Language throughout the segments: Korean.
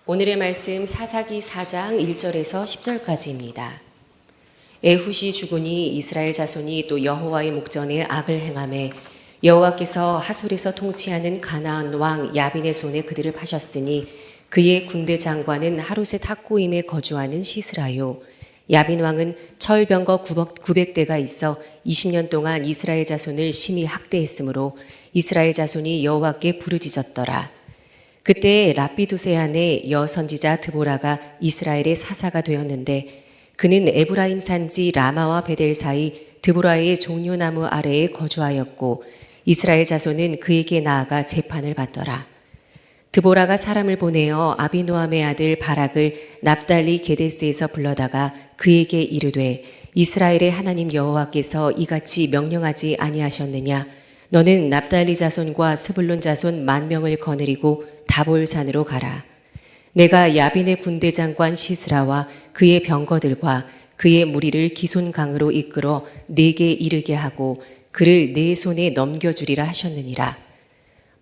오늘의 말씀 사사기 4장 1절에서 10절까지입니다. 에훗이 죽으니 이스라엘 자손이 또 여호와의 목전에 악을 행하매 여호와께서 하솔에서 통치하는 가나안 왕 야빈의 손에 그들을 파셨으니 그의 군대 장관은 하루셋 학고임에 거주하는 시스라요. 야빈 왕은 철병거 900대가 있어 20년 동안 이스라엘 자손을 심히 학대했으므로 이스라엘 자손이 여호와께 부르짖었더라. 그때 라피두세 아내 여선지자 드보라가 이스라엘의 사사가 되었는데 그는 에브라임 산지 라마와 베델 사이 드보라의 종려나무 아래에 거주하였고 이스라엘 자손은 그에게 나아가 재판을 받더라. 드보라가 사람을 보내어 아비노함의 아들 바락을 납달리 게데스에서 불러다가 그에게 이르되 이스라엘의 하나님 여호와께서 이같이 명령하지 아니하셨느냐? 너는 납달리 자손과 스불론 자손 10,000명을 거느리고 다볼산으로 가라. 내가 야빈의 군대 장관 시스라와 그의 병거들과 그의 무리를 기손강으로 이끌어 네게 이르게 하고 그를 네 손에 넘겨주리라 하셨느니라.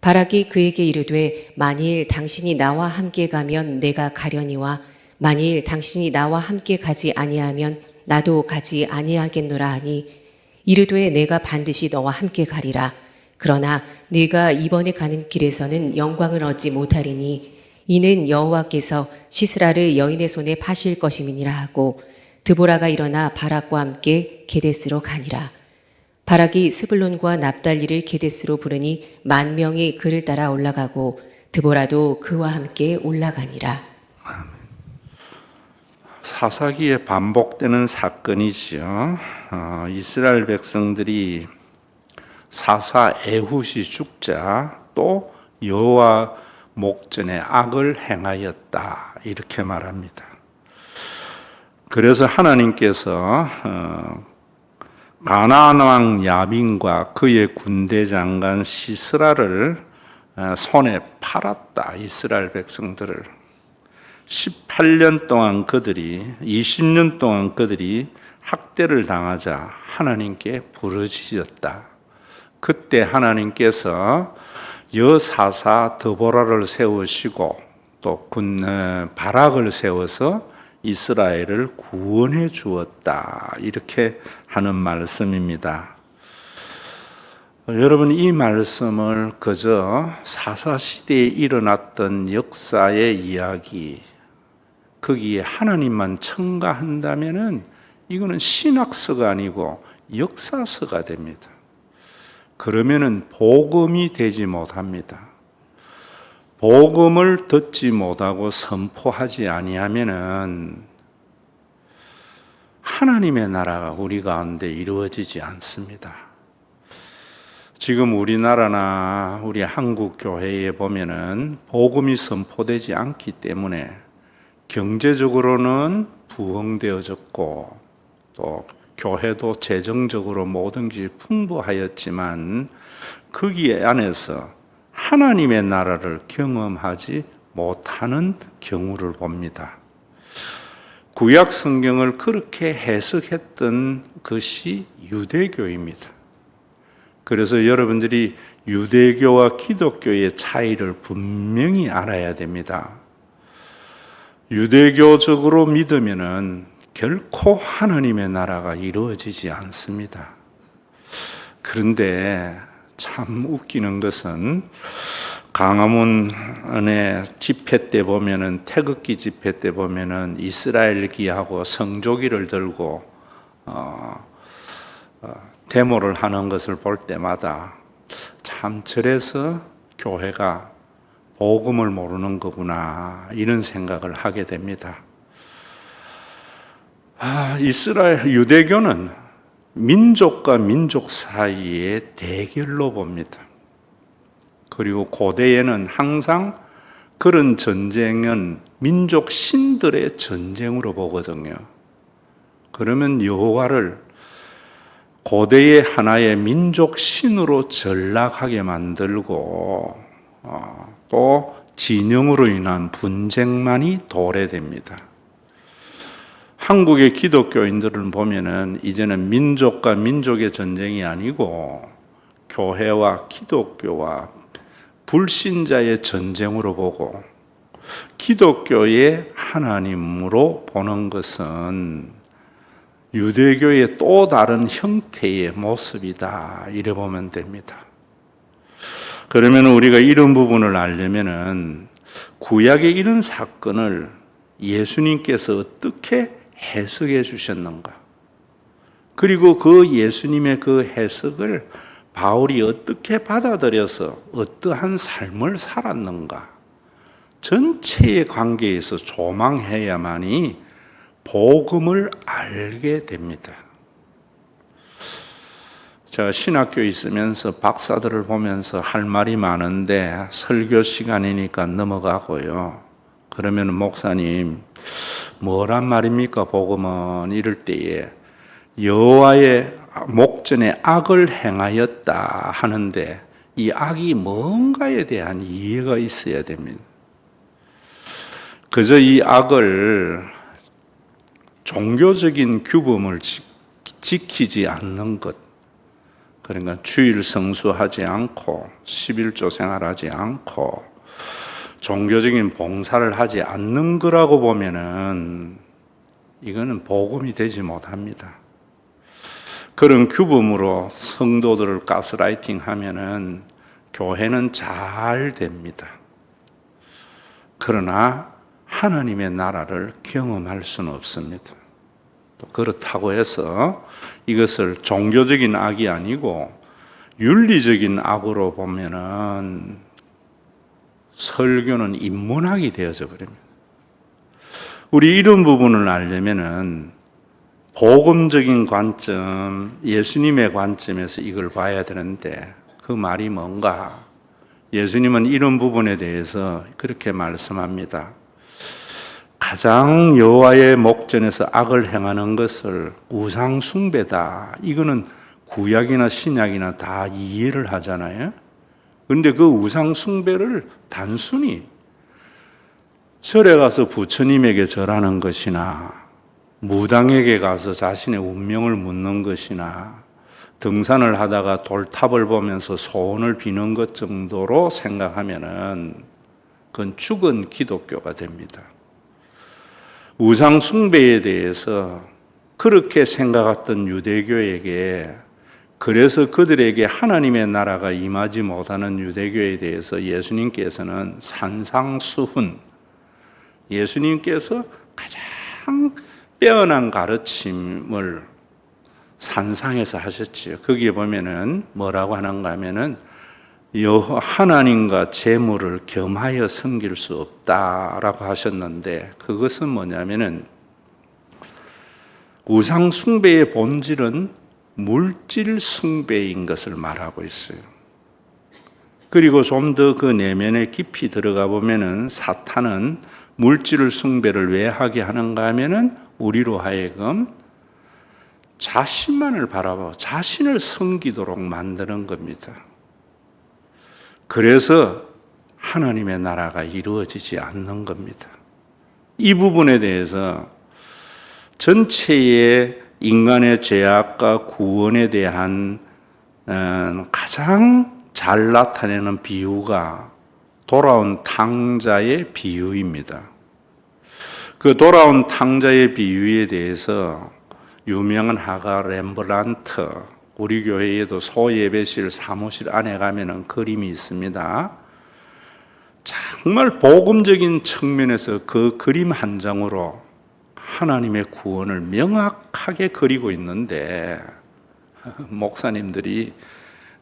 바락이 그에게 이르되 만일 당신이 나와 함께 가면 내가 가려니와 만일 당신이 나와 함께 가지 아니하면 나도 가지 아니하겠노라 하니 이르되 내가 반드시 너와 함께 가리라. 그러나 네가 이번에 가는 길에서는 영광을 얻지 못하리니 이는 여호와께서 시스라를 여인의 손에 파실 것임이니라 하고 드보라가 일어나 바락과 함께 게데스로 가니라. 바락이 스불론과 납달리를 게데스로 부르니 10,000명이 그를 따라 올라가고 드보라도 그와 함께 올라가니라. 사사기에 반복되는 사건이지요. 이스라엘 백성들이 사사 에훗이 죽자 또 여호와 목전에 악을 행하였다 이렇게 말합니다. 그래서 하나님께서 가나안 왕 야빈과 그의 군대 장관 시스라를 손에 팔았다. 이스라엘 백성들을 18년 동안 그들이 20년 동안 그들이 학대를 당하자 하나님께 부르짖었다. 그때 하나님께서 여사사 드보라를 세우시고 또 바락을 세워서 이스라엘을 구원해 주었다. 이렇게 하는 말씀입니다. 여러분, 이 말씀을 그저 사사시대에 일어났던 역사의 이야기, 거기에 하나님만 첨가한다면은 이거는 신학서가 아니고 역사서가 됩니다. 그러면은 복음이 되지 못합니다. 복음을 듣지 못하고 선포하지 아니하면은 하나님의 나라가 우리 가운데 이루어지지 않습니다. 지금 우리나라나 우리 한국 교회에 보면은 복음이 선포되지 않기 때문에 경제적으로는 부흥되어졌고 또 교회도 재정적으로 모든 것이 풍부하였지만 거기에 안에서 하나님의 나라를 경험하지 못하는 경우를 봅니다. 구약 성경을 그렇게 해석했던 것이 유대교입니다. 그래서 여러분들이 유대교와 기독교의 차이를 분명히 알아야 됩니다. 유대교적으로 믿으면은 결코 하나님의 나라가 이루어지지 않습니다. 그런데 참 웃기는 것은 강화문의 집회 때 보면은 태극기 집회 때 보면은 이스라엘기하고 성조기를 들고 데모를 하는 것을 볼 때마다 참 저래서 교회가 복음을 모르는 거구나 이런 생각을 하게 됩니다. 이스라엘 유대교는 민족과 민족 사이의 대결로 봅니다. 그리고 고대에는 항상 그런 전쟁은 민족 신들의 전쟁으로 보거든요. 그러면 여호와를 고대의 하나의 민족 신으로 전락하게 만들고 또 진영으로 인한 분쟁만이 도래됩니다. 한국의 기독교인들을 보면은 이제는 민족과 민족의 전쟁이 아니고 교회와 기독교와 불신자의 전쟁으로 보고 기독교의 하나님으로 보는 것은 유대교의 또 다른 형태의 모습이다. 이래 보면 됩니다. 그러면 우리가 이런 부분을 알려면은 구약의 이런 사건을 예수님께서 어떻게 해석해 주셨는가? 그리고 그 예수님의 그 해석을 바울이 어떻게 받아들여서 어떠한 삶을 살았는가? 전체의 관계에서 조망해야만이 복음을 알게 됩니다. 제가 신학교에 있으면서 박사들을 보면서 할 말이 많은데 설교 시간이니까 넘어가고요. 그러면 목사님, 뭐란 말입니까? 복음은 이럴 때에 여호와의 목전에 악을 행하였다 하는데 이 악이 뭔가에 대한 이해가 있어야 됩니다. 그저 이 악을 종교적인 규범을 지키지 않는 것, 그러니까 주일 성수하지 않고 11조 생활하지 않고 종교적인 봉사를 하지 않는 거라고 보면은 이거는 복음이 되지 못합니다. 그런 규범으로 성도들을 가스라이팅 하면은 교회는 잘 됩니다. 그러나 하나님의 나라를 경험할 수는 없습니다. 또 그렇다고 해서 이것을 종교적인 악이 아니고 윤리적인 악으로 보면은 설교는 인문학이 되어져 버립니다. 우리 이런 부분을 알려면은 복음적인 관점, 예수님의 관점에서 이걸 봐야 되는데 그 말이 뭔가? 예수님은 이런 부분에 대해서 그렇게 말씀합니다. 가장 여호와의 목전에서 악을 행하는 것을 우상 숭배다. 이거는 구약이나 신약이나 다 이해를 하잖아요. 그런데 그 우상 숭배를 단순히 절에 가서 부처님에게 절하는 것이나 무당에게 가서 자신의 운명을 묻는 것이나 등산을 하다가 돌탑을 보면서 소원을 비는 것 정도로 생각하면은 그건 죽은 기독교가 됩니다. 우상 숭배에 대해서 그렇게 생각했던 유대교에게, 그래서 그들에게 하나님의 나라가 임하지 못하는 유대교에 대해서 예수님께서는 산상수훈, 예수님께서 가장 빼어난 가르침을 산상에서 하셨지요. 거기에 보면은 뭐라고 하는가 하면은 하나님과 재물을 겸하여 섬길 수 없다라고 하셨는데, 그것은 뭐냐면은 우상 숭배의 본질은 물질 숭배인 것을 말하고 있어요. 그리고 좀 더 그 내면에 깊이 들어가 보면은 사탄은 물질 숭배를 왜 하게 하는가 하면은 우리로 하여금 자신만을 바라보고 자신을 섬기도록 만드는 겁니다. 그래서 하나님의 나라가 이루어지지 않는 겁니다. 이 부분에 대해서 전체의 인간의 죄악과 구원에 대한 가장 잘 나타내는 비유가 돌아온 탕자의 비유입니다. 그 돌아온 탕자의 비유에 대해서 유명한 화가 렘브란트, 우리 교회에도 소예배실 사무실 안에 가면은 그림이 있습니다. 정말 복음적인 측면에서 그 그림 한 장으로 하나님의 구원을 명확하게 그리고 있는데, 목사님들이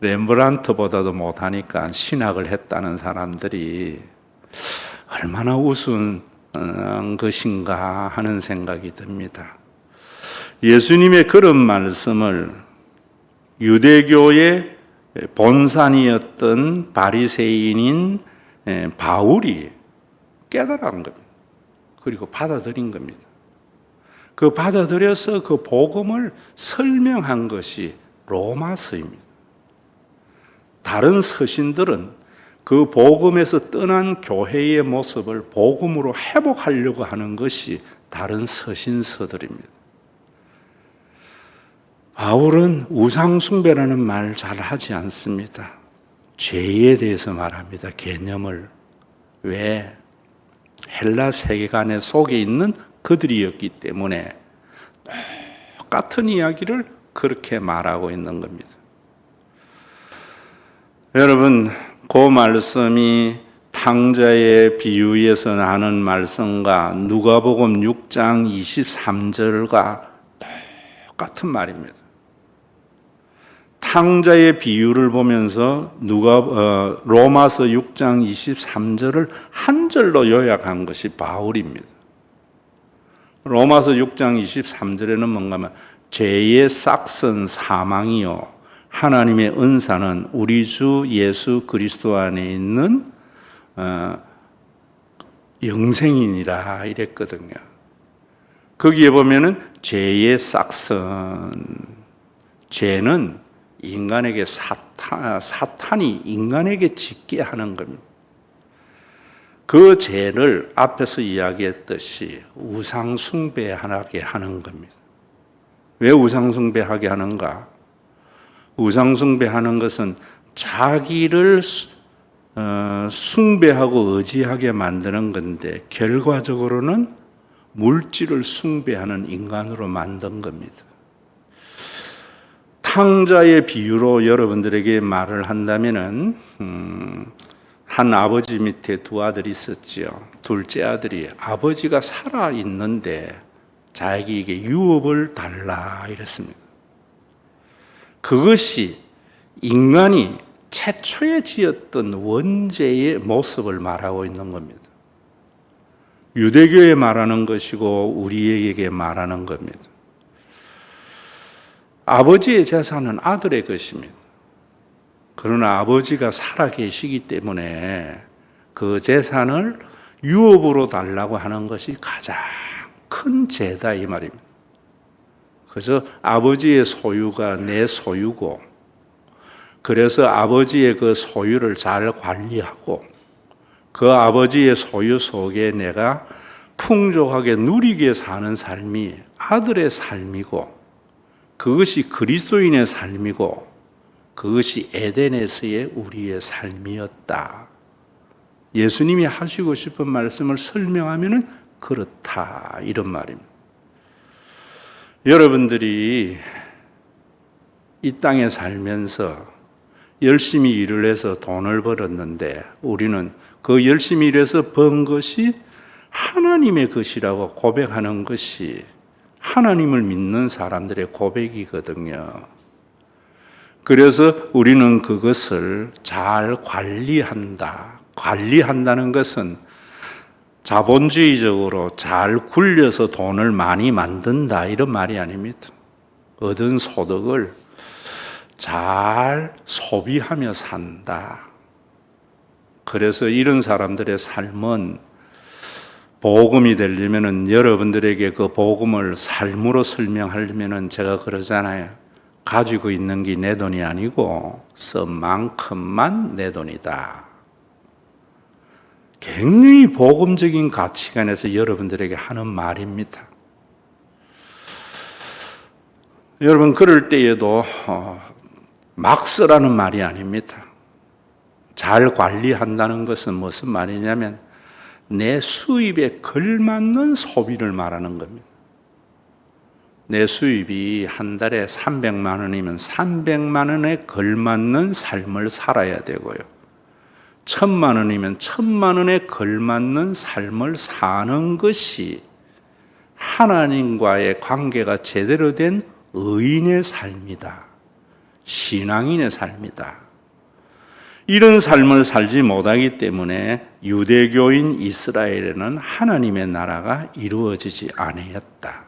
렘브란트보다도 못하니까 신학을 했다는 사람들이 얼마나 우스운 것인가 하는 생각이 듭니다. 예수님의 그런 말씀을 유대교의 본산이었던 바리새인인 바울이 깨달은 겁니다. 그리고 받아들인 겁니다. 그 받아들여서 그 복음을 설명한 것이 로마서입니다. 다른 서신들은 그 복음에서 떠난 교회의 모습을 복음으로 회복하려고 하는 것이 다른 서신서들입니다. 바울은 우상숭배라는 말 잘 하지 않습니다. 죄에 대해서 말합니다. 개념을. 왜? 헬라 세계관의 속에 있는 그들이었기 때문에 똑같은 이야기를 그렇게 말하고 있는 겁니다. 여러분, 그 말씀이 탕자의 비유에서 나는 말씀과 누가복음 6장 23절과 똑같은 말입니다. 탕자의 비유를 보면서 로마서 6장 23절을 한 절로 요약한 것이 바울입니다. 로마서 6장 23절에는 뭔가 하면 죄의 싹은 사망이요 하나님의 은사는 우리 주 예수 그리스도 안에 있는 영생이니라 이랬거든요. 거기에 보면은 죄의 싹은, 죄는 인간에게 사탄이 인간에게 짓게 하는 겁니다. 그 죄를 앞에서 이야기했듯이 우상숭배하게 하는 겁니다. 왜 우상숭배하게 하는가? 우상숭배하는 것은 자기를 숭배하고 의지하게 만드는 건데 결과적으로는 물질을 숭배하는 인간으로 만든 겁니다. 탕자의 비유로 여러분들에게 말을 한다면은 한 아버지 밑에 두 아들이 있었지요. 둘째 아들이 아버지가 살아 있는데 자기에게 유업을 달라 이랬습니다. 그것이 인간이 최초에 지었던 원죄의 모습을 말하고 있는 겁니다. 유대교에 말하는 것이고 우리에게 말하는 겁니다. 아버지의 재산은 아들의 것입니다. 그러나 아버지가 살아계시기 때문에 그 재산을 유업으로 달라고 하는 것이 가장 큰 죄다 이 말입니다. 그래서 아버지의 소유가 내 소유고, 그래서 아버지의 그 소유를 잘 관리하고 그 아버지의 소유 속에 내가 풍족하게 누리게 사는 삶이 아들의 삶이고, 그것이 그리스도인의 삶이고, 그것이 에덴에서의 우리의 삶이었다. 예수님이 하시고 싶은 말씀을 설명하면 그렇다 이런 말입니다. 여러분들이 이 땅에 살면서 열심히 일을 해서 돈을 벌었는데 우리는 그 열심히 일해서 번 것이 하나님의 것이라고 고백하는 것이 하나님을 믿는 사람들의 고백이거든요. 그래서 우리는 그것을 잘 관리한다. 관리한다는 것은 자본주의적으로 잘 굴려서 돈을 많이 만든다 이런 말이 아닙니다. 얻은 소득을 잘 소비하며 산다. 그래서 이런 사람들의 삶은 복음이 되려면 여러분들에게 그 복음을 삶으로 설명하려면 제가 그러잖아요. 가지고 있는 게 내 돈이 아니고 쓴 만큼만 내 돈이다. 굉장히 복음적인 가치관에서 여러분들에게 하는 말입니다. 여러분 그럴 때에도 막 쓰라는 말이 아닙니다. 잘 관리한다는 것은 무슨 말이냐면 내 수입에 걸맞는 소비를 말하는 겁니다. 내 수입이 한 달에 300만 원이면 300만 원에 걸맞는 삶을 살아야 되고요. 1000만 원이면 1000만 원에 걸맞는 삶을 사는 것이 하나님과의 관계가 제대로 된 의인의 삶이다. 신앙인의 삶이다. 이런 삶을 살지 못하기 때문에 유대교인 이스라엘에는 하나님의 나라가 이루어지지 아니었다.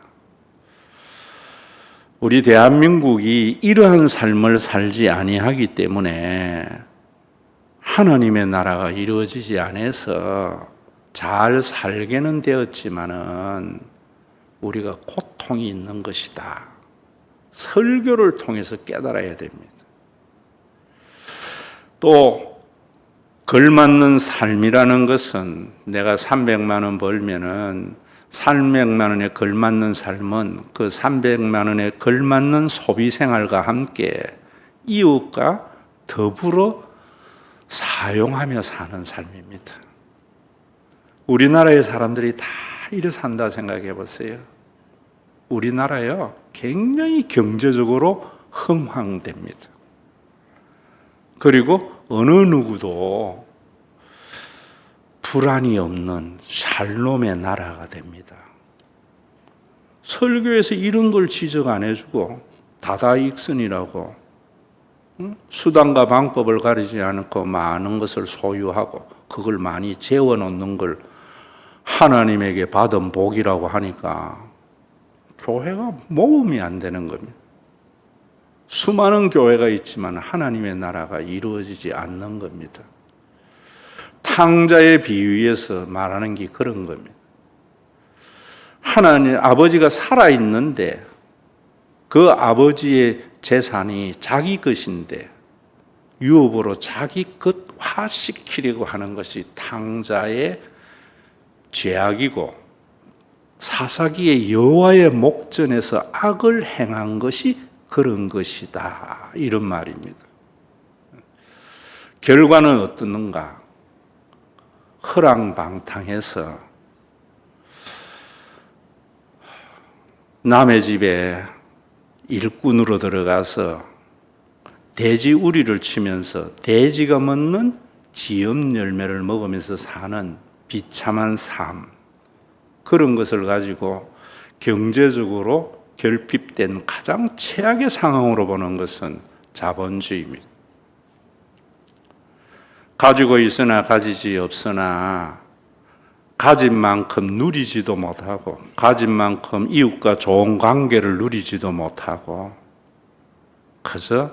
우리 대한민국이 이러한 삶을 살지 아니하기 때문에 하나님의 나라가 이루어지지 않아서 잘 살게는 되었지만은 우리가 고통이 있는 것이다. 설교를 통해서 깨달아야 됩니다. 또 걸맞는 삶이라는 것은 내가 300만 원 벌면은 300만 원에 걸맞는 삶은 그 300만 원에 걸맞는 소비 생활과 함께 이웃과 더불어 사용하며 사는 삶입니다. 우리나라의 사람들이 다 이래 산다 생각해 보세요. 우리나라요, 굉장히 경제적으로 흥황됩니다. 그리고 어느 누구도 불안이 없는 샬롬의 나라가 됩니다. 설교에서 이런 걸 지적 안 해주고 다다익선이라고 수단과 방법을 가리지 않고 많은 것을 소유하고 그걸 많이 재워놓는 걸 하나님에게 받은 복이라고 하니까 교회가 모험이 안 되는 겁니다. 수많은 교회가 있지만 하나님의 나라가 이루어지지 않는 겁니다. 탕자의 비유에서 말하는 게 그런 겁니다. 하나님 아버지가 살아있는데 그 아버지의 재산이 자기 것인데 유업으로 자기 것화시키려고 하는 것이 탕자의 죄악이고 사사기의 여호와의 목전에서 악을 행한 것이 그런 것이다, 이런 말입니다. 결과는 어떻는가? 허랑방탕해서 남의 집에 일꾼으로 들어가서 돼지 우리를 치면서 돼지가 먹는 지엄 열매를 먹으면서 사는 비참한 삶, 그런 것을 가지고 경제적으로 결핍된 가장 최악의 상황으로 보는 것은 자본주의입니다. 가지고 있으나 가지지 없으나 가진 만큼 누리지도 못하고 가진 만큼 이웃과 좋은 관계를 누리지도 못하고 그저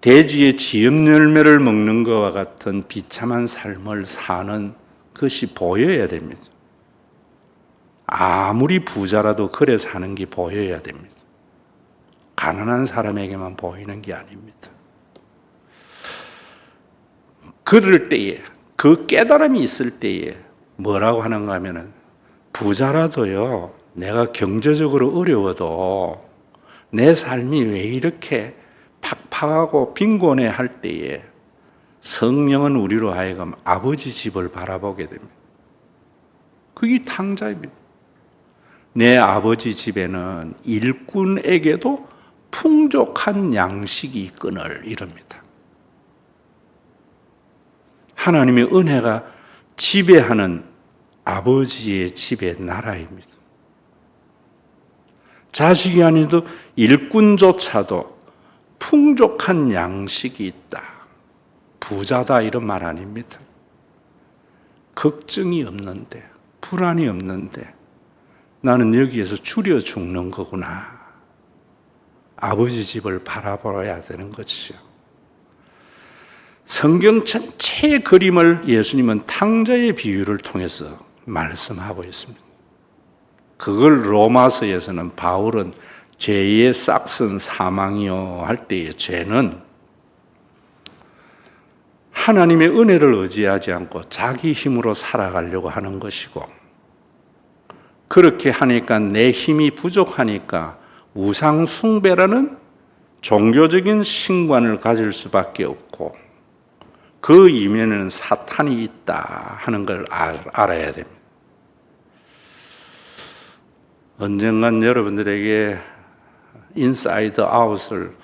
돼지의 지엄 열매를 먹는 것과 같은 비참한 삶을 사는 것이 보여야 됩니다. 아무리 부자라도 그래 사는 게 보여야 됩니다. 가난한 사람에게만 보이는 게 아닙니다. 그럴 때에, 그 깨달음이 있을 때에 뭐라고 하는가 하면은, 부자라도요, 내가 경제적으로 어려워도 내 삶이 왜 이렇게 팍팍하고 빈곤해 할 때에 성령은 우리로 하여금 아버지 집을 바라보게 됩니다. 그게 탕자입니다. 내 아버지 집에는 일꾼에게도 풍족한 양식이 있거늘, 이럽니다. 하나님의 은혜가 지배하는 아버지의 집의 나라입니다. 자식이 아니도 일꾼조차도 풍족한 양식이 있다, 부자다, 이런 말 아닙니다. 걱정이 없는데, 불안이 없는데 나는 여기에서 줄여 죽는 거구나. 아버지 집을 바라봐야 되는 것이요. 성경 전체의 그림을 예수님은 탕자의 비유를 통해서 말씀하고 있습니다. 그걸 로마서에서는 바울은 죄의 싹슨 사망이요 할 때의 죄는 하나님의 은혜를 의지하지 않고 자기 힘으로 살아가려고 하는 것이고, 그렇게 하니까 내 힘이 부족하니까 우상 숭배라는 종교적인 신관을 가질 수밖에 없고, 그 이면에는 사탄이 있다 하는 걸 알아야 됩니다. 언젠간 여러분들에게 인사이드 아웃을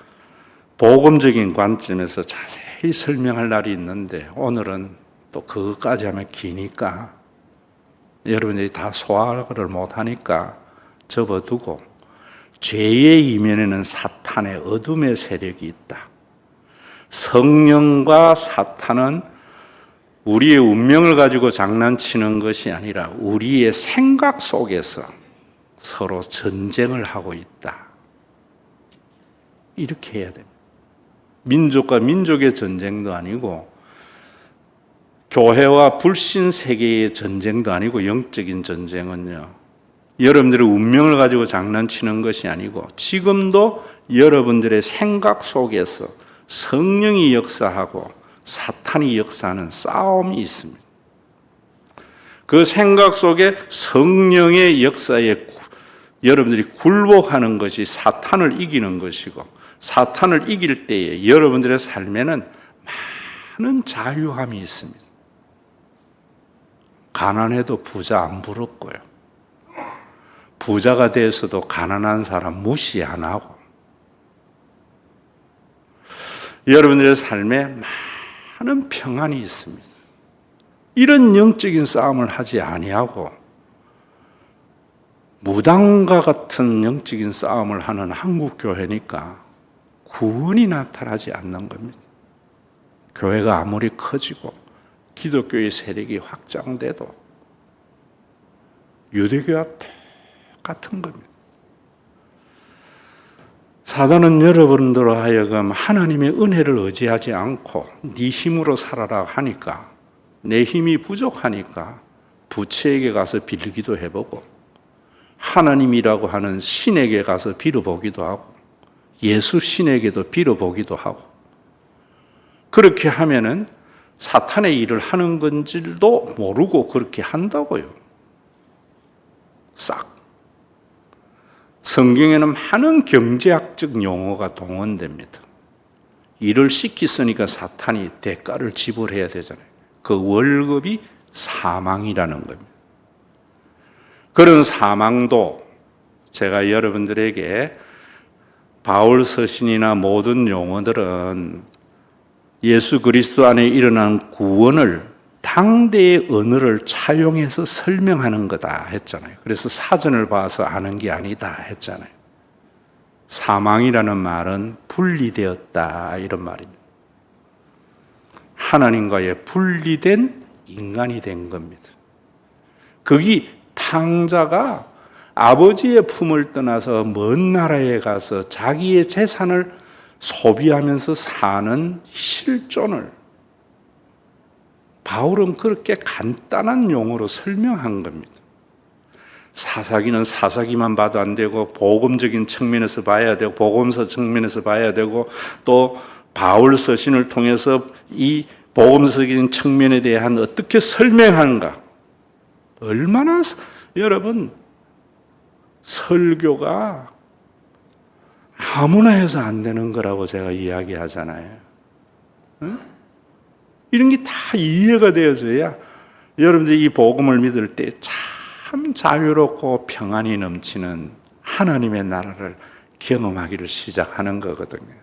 복음적인 관점에서 자세히 설명할 날이 있는데, 오늘은 또 그것까지 하면 기니까 여러분들이 다 소화를 못하니까 접어두고, 죄의 이면에는 사탄의 어둠의 세력이 있다. 성령과 사탄은 우리의 운명을 가지고 장난치는 것이 아니라 우리의 생각 속에서 서로 전쟁을 하고 있다. 이렇게 해야 됩니다. 민족과 민족의 전쟁도 아니고 교회와 불신 세계의 전쟁도 아니고, 영적인 전쟁은요, 여러분들의 운명을 가지고 장난치는 것이 아니고 지금도 여러분들의 생각 속에서 성령이 역사하고 사탄이 역사하는 싸움이 있습니다. 그 생각 속에 성령의 역사에 여러분들이 굴복하는 것이 사탄을 이기는 것이고, 사탄을 이길 때에 여러분들의 삶에는 많은 자유함이 있습니다. 가난해도 부자 안 부럽고요. 부자가 돼서도 가난한 사람 무시 안 하고. 여러분들의 삶에 많은 평안이 있습니다. 이런 영적인 싸움을 하지 아니하고 무당과 같은 영적인 싸움을 하는 한국 교회니까 구원이 나타나지 않는 겁니다. 교회가 아무리 커지고 기독교의 세력이 확장돼도 유대교와 똑같은 겁니다. 사단은 여러분들로 하여금 하나님의 은혜를 의지하지 않고 네 힘으로 살아라 하니까, 내 힘이 부족하니까 부처에게 가서 빌기도 해보고 하나님이라고 하는 신에게 가서 빌어보기도 하고 예수 신에게도 빌어보기도 하고, 그렇게 하면은 사탄의 일을 하는 건지도 모르고 그렇게 한다고요. 싹. 성경에는 많은 경제학적 용어가 동원됩니다. 일을 시켰으니까 사탄이 대가를 지불해야 되잖아요. 그 월급이 사망이라는 겁니다. 그런 사망도 제가 여러분들에게 바울 서신이나 모든 용어들은 예수 그리스도 안에 일어난 구원을 당대의 언어를 차용해서 설명하는 거다 했잖아요. 그래서 사전을 봐서 아는 게 아니다 했잖아요. 사망이라는 말은 분리되었다 이런 말입니다. 하나님과의 분리된 인간이 된 겁니다. 거기 탕자가 아버지의 품을 떠나서 먼 나라에 가서 자기의 재산을 소비하면서 사는 실존을 바울은 그렇게 간단한 용어로 설명한 겁니다. 사사기는 사사기만 봐도 안 되고 복음적인 측면에서 봐야 되고 복음서 측면에서 봐야 되고 또 바울 서신을 통해서 이 복음적인 측면에 대한 어떻게 설명하는가. 얼마나 여러분 설교가 아무나 해서 안 되는 거라고 제가 이야기하잖아요. 응? 이런 게 다 이해가 되어져야 여러분들이 이 복음을 믿을 때 참 자유롭고 평안이 넘치는 하나님의 나라를 경험하기를 시작하는 거거든요.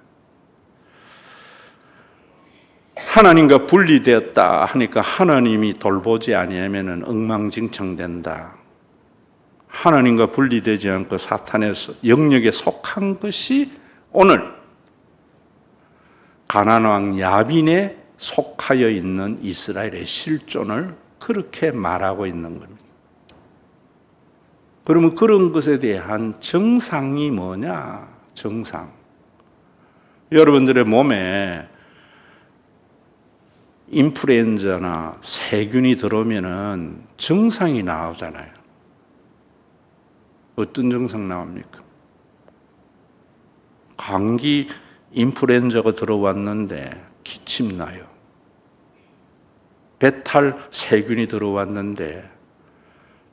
하나님과 분리되었다 하니까 하나님이 돌보지 아니하면 엉망진창된다. 하나님과 분리되지 않고 사탄의 영역에 속한 것이 오늘 가나안 야빈에 속하여 있는 이스라엘의 실존을 그렇게 말하고 있는 겁니다. 그러면 그런 것에 대한 정상이 뭐냐? 정상. 여러분들의 몸에 인플루엔자나 세균이 들어오면은 증상이 나오잖아요. 어떤 증상 나옵니까? 감기 인플루엔자가 들어왔는데 기침 나요. 배탈 세균이 들어왔는데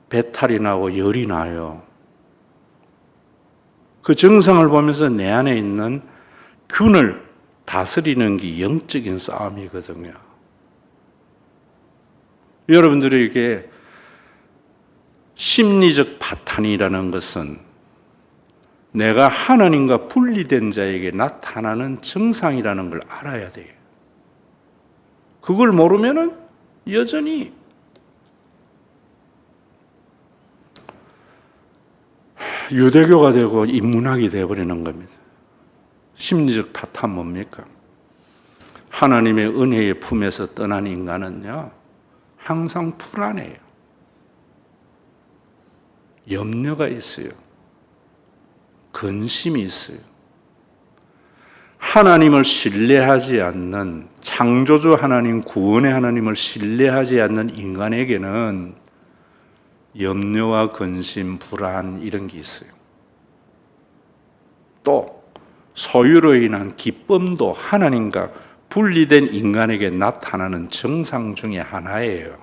배탈이 나고 열이 나요. 그 증상을 보면서 내 안에 있는 균을 다스리는 게 영적인 싸움이거든요. 여러분들에게 심리적 파탄이라는 것은 내가 하나님과 분리된 자에게 나타나는 증상이라는 걸 알아야 돼요. 그걸 모르면은 여전히 유대교가 되고 인문학이 되어버리는 겁니다. 심리적 파탄 뭡니까? 하나님의 은혜의 품에서 떠난 인간은요, 항상 불안해요. 염려가 있어요. 근심이 있어요. 하나님을 신뢰하지 않는, 창조주 하나님, 구원의 하나님을 신뢰하지 않는 인간에게는 염려와 근심, 불안 이런 게 있어요. 또 소유로 인한 기쁨도 하나님과 분리된 인간에게 나타나는 증상 중에 하나예요.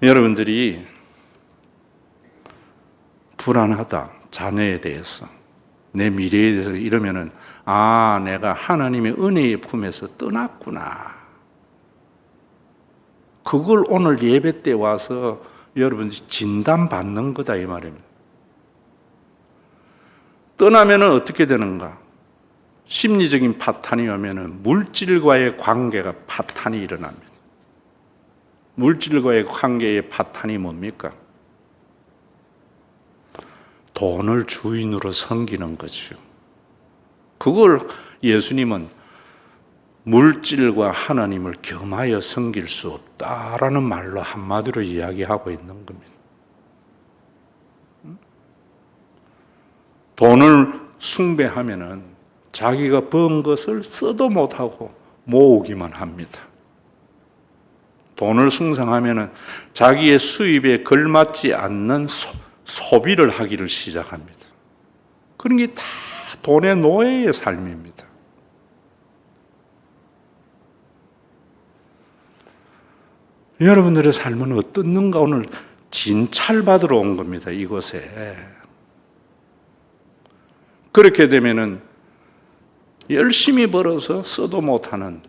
여러분들이 불안하다, 자녀에 대해서, 내 미래에 대해서 이러면은, 아, 내가 하나님의 은혜의 품에서 떠났구나. 그걸 오늘 예배 때 와서 여러분들이 진단받는 거다 이 말입니다. 떠나면 어떻게 되는가? 심리적인 파탄이 오면 물질과의 관계가 파탄이 일어납니다. 물질과의 관계의 파탄이 뭡니까? 돈을 주인으로 섬기는 거죠. 그걸 예수님은 물질과 하나님을 겸하여 섬길 수 없다라는 말로 한마디로 이야기하고 있는 겁니다. 돈을 숭배하면은 자기가 번 것을 써도 못하고 모으기만 합니다. 돈을 숭상하면은 자기의 수입에 걸맞지 않는 소비를 하기를 시작합니다. 그런 게 다 돈의 노예의 삶입니다. 여러분들의 삶은 어떻는가 오늘 진찰받으러 온 겁니다. 이곳에. 그렇게 되면은 열심히 벌어서 써도 못하는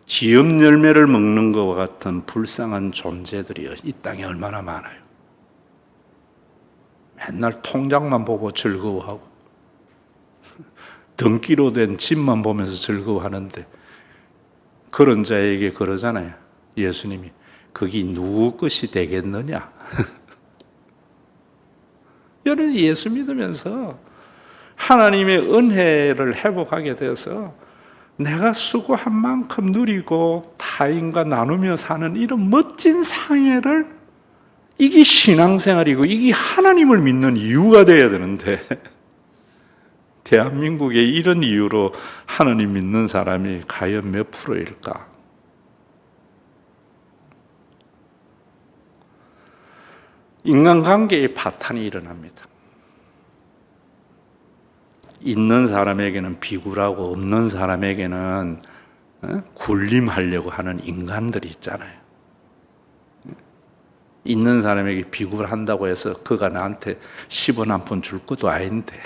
지엽 열매를 먹는 것과 같은 불쌍한 존재들이 이 땅에 얼마나 많아요. 맨날 통장만 보고 즐거워하고 등기로 된 집만 보면서 즐거워하는데 그런 자에게 그러잖아요. 예수님이 거기 누구 것이 되겠느냐? 여러분 예수 믿으면서 하나님의 은혜를 회복하게 돼서 내가 수고한 만큼 누리고 타인과 나누며 사는 이런 멋진 상해를 이게 신앙생활이고 이게 하나님을 믿는 이유가 되어야 되는데 대한민국에 이런 이유로 하나님 믿는 사람이 과연 몇 프로일까? 인간관계의 파탄이 일어납니다. 있는 사람에게는 비굴하고 없는 사람에게는 굴림하려고 하는 인간들이 있잖아요. 있는 사람에게 비굴한다고 해서 그가 나한테 10원 한 푼 줄 것도 아닌데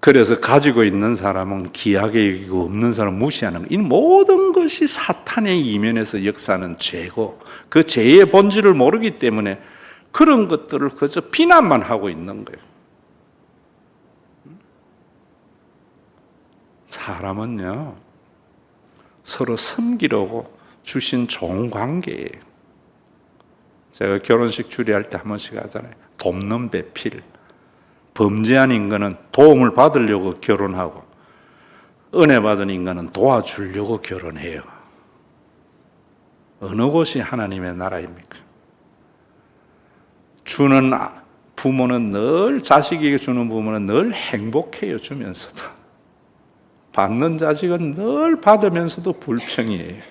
그래서 가지고 있는 사람은 귀하게 여기고 없는 사람은 무시하는 이 모든 것이 사탄의 이면에서 역사하는 죄고 그 죄의 본질을 모르기 때문에 그런 것들을 그저 비난만 하고 있는 거예요. 사람은요 서로 섬기려고 주신 좋은 관계예요. 제가 결혼식 주례할 때 한 번씩 하잖아요. 돕는 배필. 범죄한 인간은 도움을 받으려고 결혼하고 은혜 받은 인간은 도와주려고 결혼해요. 어느 곳이 하나님의 나라입니까? 주는 부모는 늘 자식에게 주는 부모는 늘 행복해요. 주면서도 받는 자식은 늘 받으면서도 불평이에요.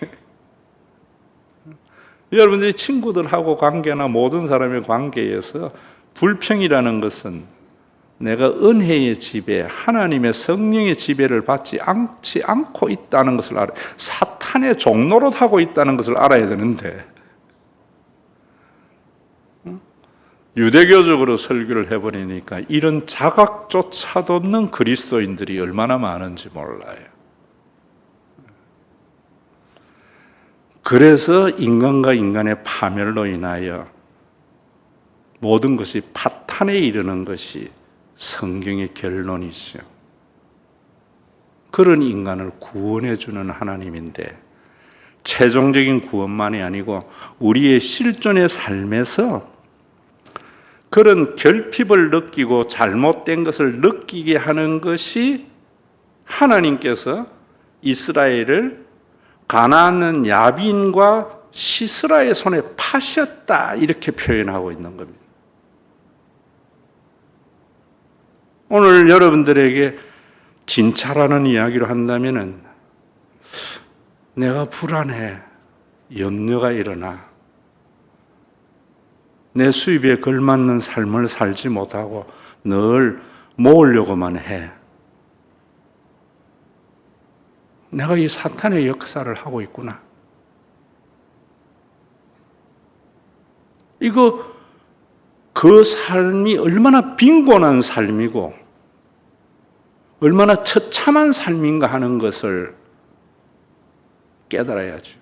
여러분들이 친구들하고 관계나 모든 사람의 관계에서 불평이라는 것은 내가 은혜의 지배, 하나님의 성령의 지배를 받지 않고 있다는 것을 알아요. 사탄의 종노릇하고 있다는 것을 알아야 되는데 유대교적으로 설교를 해버리니까 이런 자각조차도 없는 그리스도인들이 얼마나 많은지 몰라요. 그래서 인간과 인간의 파멸로 인하여 모든 것이 파탄에 이르는 것이 성경의 결론이죠. 그런 인간을 구원해 주는 하나님인데 최종적인 구원만이 아니고 우리의 실존의 삶에서 그런 결핍을 느끼고 잘못된 것을 느끼게 하는 것이 하나님께서 이스라엘을 가나안 야빈과 시스라의 손에 파셨다 이렇게 표현하고 있는 겁니다. 오늘 여러분들에게 진찰하는 이야기로 한다면은 내가 불안해, 염려가 일어나, 내 수입에 걸맞는 삶을 살지 못하고 늘 모으려고만 해. 내가 이 사탄의 역사를 하고 있구나. 이거 그 삶이 얼마나 빈곤한 삶이고 얼마나 처참한 삶인가 하는 것을 깨달아야죠.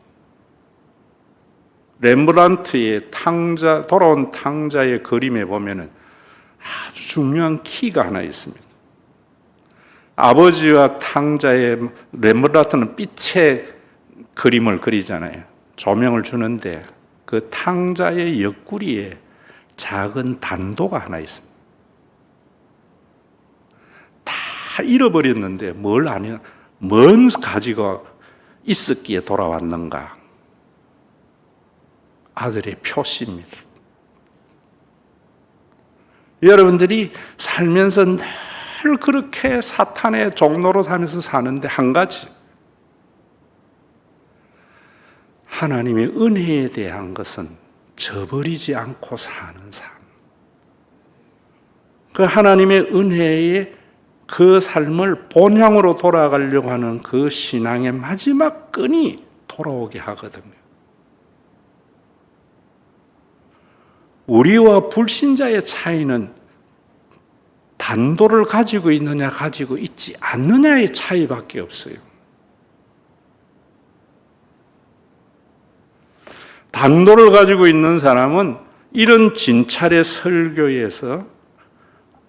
렘브란트의 돌아온 탕자의 그림에 보면은 아주 중요한 키가 하나 있습니다. 아버지와 탕자의 렘브란트는 빛의 그림을 그리잖아요. 조명을 주는데 그 탕자의 옆구리에 작은 단도가 하나 있습니다. 다 잃어버렸는데 뭘 가지고 있었기에 돌아왔는가? 아들의 표시입니다. 여러분들이 살면서 늘 그렇게 사탄의 종로로 다니면서 사는데 한 가지, 하나님의 은혜에 대한 것은 저버리지 않고 사는 삶. 그 하나님의 은혜의 그 삶을 본향으로 돌아가려고 하는 그 신앙의 마지막 끈이 돌아오게 하거든요. 우리와 불신자의 차이는 단도를 가지고 있느냐 가지고 있지 않느냐의 차이밖에 없어요. 단도를 가지고 있는 사람은 이런 진찰의 설교에서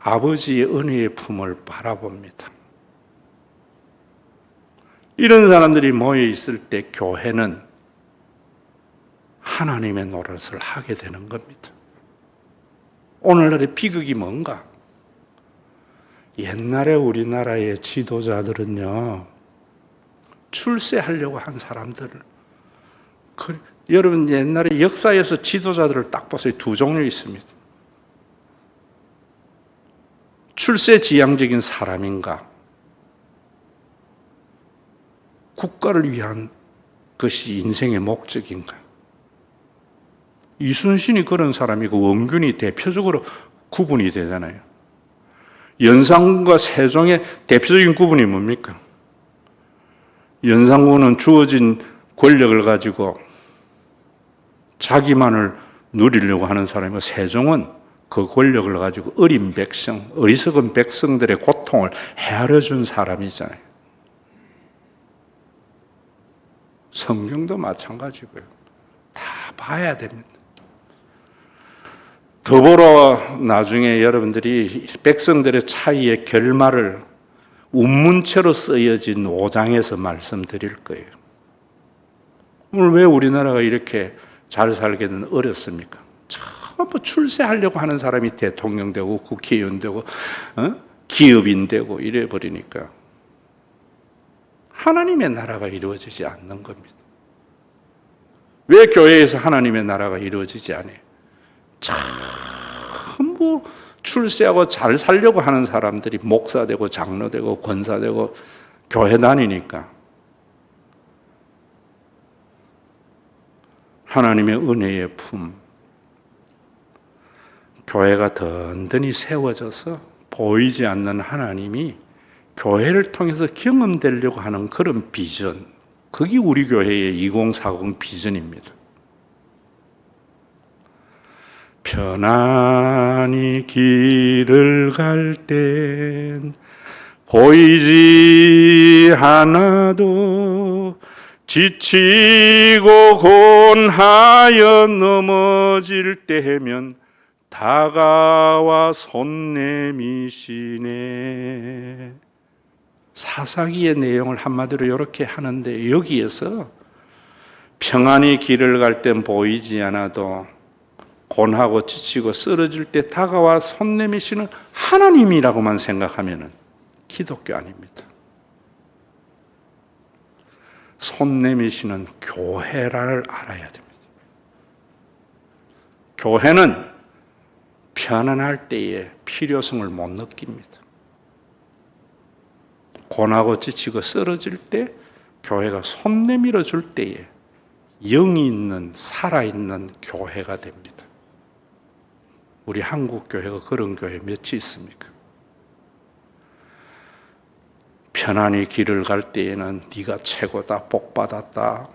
아버지의 은혜의 품을 바라봅니다. 이런 사람들이 모여 있을 때 교회는 하나님의 노릇을 하게 되는 겁니다. 오늘날의 비극이 뭔가? 옛날에 우리나라의 지도자들은요, 출세하려고 한 사람들을, 여러분 옛날에 역사에서 지도자들을 딱 보세요. 두 종류 있습니다. 출세지향적인 사람인가? 국가를 위한 것이 인생의 목적인가? 이순신이 그런 사람이고 원균이 대표적으로 구분이 되잖아요. 연산군과 세종의 대표적인 구분이 뭡니까? 연산군은 주어진 권력을 가지고 자기만을 누리려고 하는 사람이고, 세종은 그 권력을 가지고 어린 백성, 어리석은 백성들의 고통을 헤아려 준 사람이잖아요. 성경도 마찬가지고요. 다 봐야 됩니다. 더불어 나중에 여러분들이 백성들의 차이의 결말을 운문체로 쓰여진 5장에서 말씀드릴 거예요. 오늘 왜 우리나라가 이렇게 잘 살게 된 어렵습니까? 전부 출세하려고 하는 사람이 대통령 되고 국회의원 되고 기업인 되고 이래 버리니까 하나님의 나라가 이루어지지 않는 겁니다. 왜 교회에서 하나님의 나라가 이루어지지 않아요? 전부 출세하고 잘 살려고 하는 사람들이 목사 되고 장로 되고 권사 되고 교회 다니니까 하나님의 은혜의 품, 교회가 든든히 세워져서 보이지 않는 하나님이 교회를 통해서 경험되려고 하는 그런 비전, 그게 우리 교회의 2040 비전입니다. 편안히 길을 갈 땐 보이지 않아도 지치고 곤하여 넘어질 때면 다가와 손 내미시네. 사사기의 내용을 한마디로 이렇게 하는데, 여기에서 평안히 길을 갈 땐 보이지 않아도 곤하고 지치고 쓰러질 때 다가와 손 내미시는 하나님이라고만 생각하면 기독교 아닙니다. 손 내미시는 교회를 알아야 됩니다. 교회는 편안할 때에 필요성을 못 느낍니다. 고나고 지치고 쓰러질 때 교회가 손 내밀어 줄 때에 영이 있는 살아있는 교회가 됩니다. 우리 한국 교회가 그런 교회 몇이 있습니까? 편안히 길을 갈 때에는 네가 최고다, 복 받았다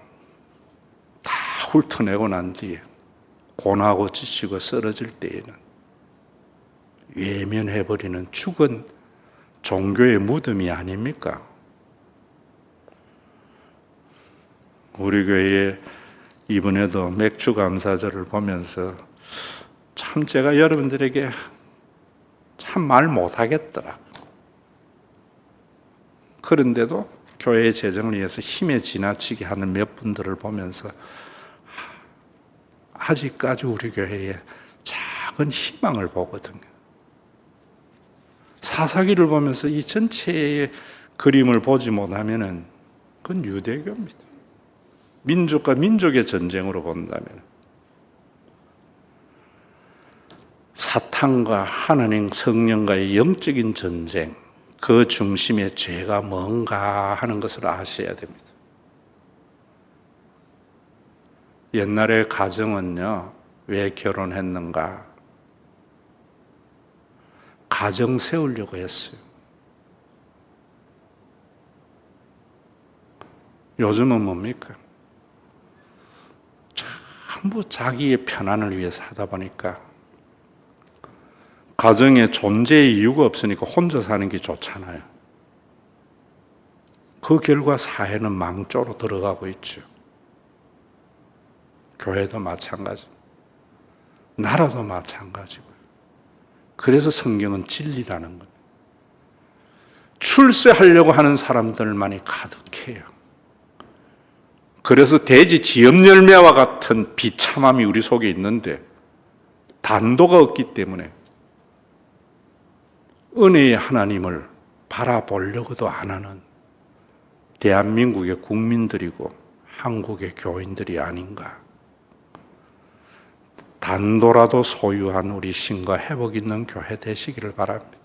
다 훑어내고 난 뒤에 고나고 지치고 쓰러질 때에는 외면해버리는 죽은 종교의 무덤이 아닙니까? 우리 교회에 이번에도 맥주 감사절을 보면서 참 제가 여러분들에게 참 말 못하겠더라. 그런데도 교회의 재정을 위해서 힘에 지나치게 하는 몇 분들을 보면서 아직까지 우리 교회에 작은 희망을 보거든요. 사사기를 보면서 이 전체의 그림을 보지 못하면은 그건 유대교입니다. 민족과 민족의 전쟁으로 본다면 사탄과 하나님 성령과의 영적인 전쟁, 그 중심에 죄가 뭔가 하는 것을 아셔야 됩니다. 옛날에 가정은요, 왜 결혼했는가? 가정 세우려고 했어요. 요즘은 뭡니까? 전부 자기의 편안을 위해서 하다 보니까 가정에 존재의 이유가 없으니까 혼자 사는 게 좋잖아요. 그 결과 사회는 망조로 들어가고 있죠. 교회도 마찬가지, 나라도 마찬가지고요. 그래서 성경은 진리라는 겁니다. 출세하려고 하는 사람들만이 가득해요. 그래서 돼지 지엽열매와 같은 비참함이 우리 속에 있는데 단도가 없기 때문에 은혜의 하나님을 바라보려고도 안 하는 대한민국의 국민들이고 한국의 교인들이 아닌가. 단도라도 소유한 우리 신과 회복 있는 교회 되시기를 바랍니다.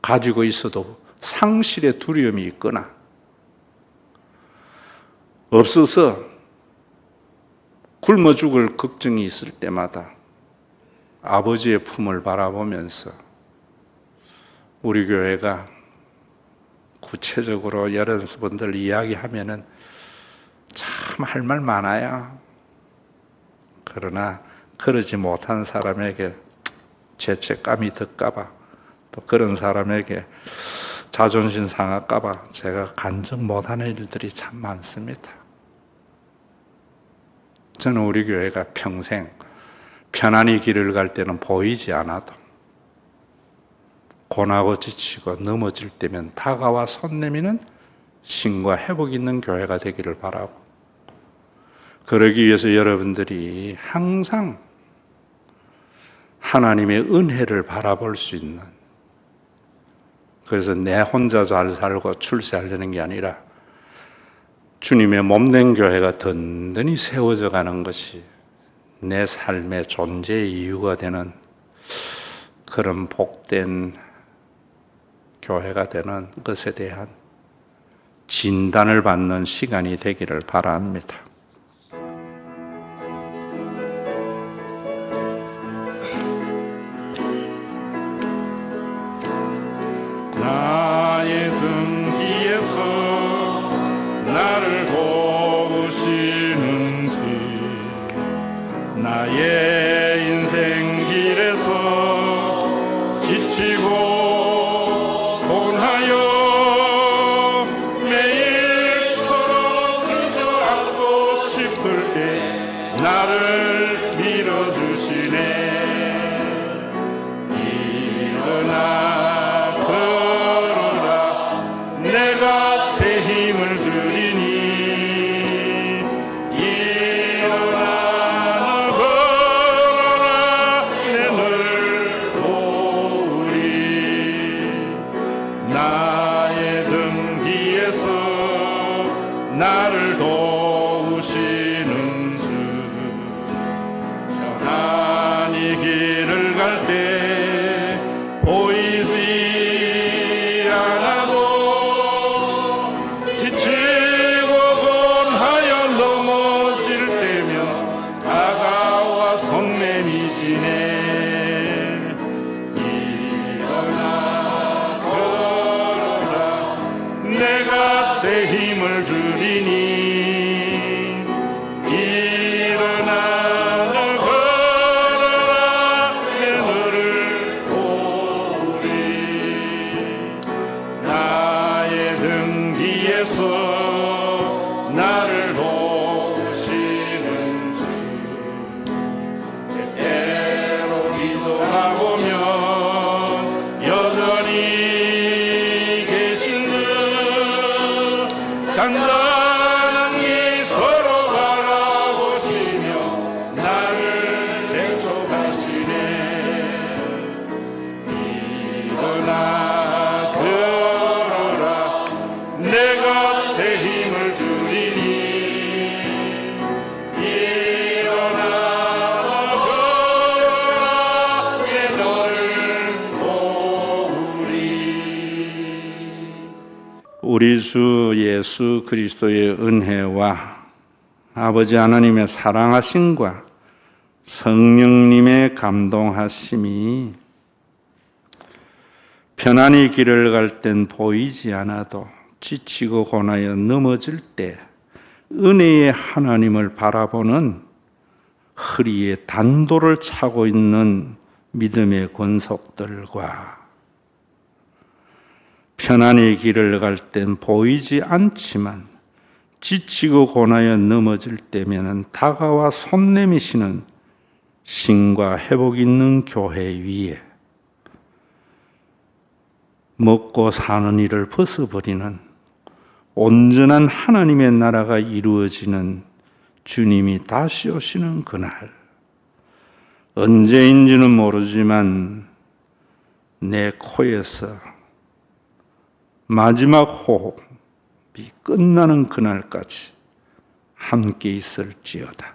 가지고 있어도 상실의 두려움이 있거나 없어서 굶어 죽을 걱정이 있을 때마다 아버지의 품을 바라보면서 우리 교회가 구체적으로 여러분들 이야기하면은 참 할 말 많아요. 그러나 그러지 못한 사람에게 죄책감이 들까봐, 또 그런 사람에게 자존심 상할까봐 제가 간증 못하는 일들이 참 많습니다. 저는 우리 교회가 평생 편안히 길을 갈 때는 보이지 않아도 고나고 지치고 넘어질 때면 다가와 손 내미는 신과 회복 있는 교회가 되기를 바라고, 그러기 위해서 여러분들이 항상 하나님의 은혜를 바라볼 수 있는, 그래서 내 혼자 잘 살고 출세하려는 게 아니라 주님의 몸된 교회가 든든히 세워져 가는 것이 내 삶의 존재의 이유가 되는 그런 복된 교회가 되는 것에 대한 진단을 받는 시간이 되기를 바랍니다. 나의 등 뒤에서 나를 도우시는 주, 나의 인생 길에서 지치고 고나여 매일 서로 주저앉고 싶을 때 나를 밀어주시네. 일어나 내가 새 힘을 주리니 일어나 걸어라 내 너를 도우리. 나의 등 뒤에서 나를 도우시는 주, 편안히 길을 갈 때 보이지 않아도 지치고 곤하여 넘어질 때면 다가와 손 내미시네. 일어나 걸어라 내가 새 힘을 주리니 일어나 걸어라 내 너를 도우리. 위에서 나를 도우시는 주 때때로 기도하보면 여전히 계신 주 잔잔히 서로 바라보시며 나를 재촉하시네. 일어나 걸어라 내가 새 힘을 주리니. 일어나 걸어라 내 너를 도우리. 우리 주 예수 그리스도의 은혜와 아버지 하나님의 사랑하심과 성령님의 감동하심이 편안히 길을 갈 땐 보이지 않아도 지치고 고나여 넘어질 때 은혜의 하나님을 바라보는 허리에 단도를 차고 있는 믿음의 권속들과 편안히 길을 갈 땐 보이지 않지만 지치고 고나여 넘어질 때면은 다가와 손 내미시는 신과 회복 있는 교회 위에 먹고 사는 일을 벗어버리는 온전한 하나님의 나라가 이루어지는 주님이 다시 오시는 그날, 언제인지는 모르지만 내 코에서 마지막 호흡이 끝나는 그날까지 함께 있을지어다.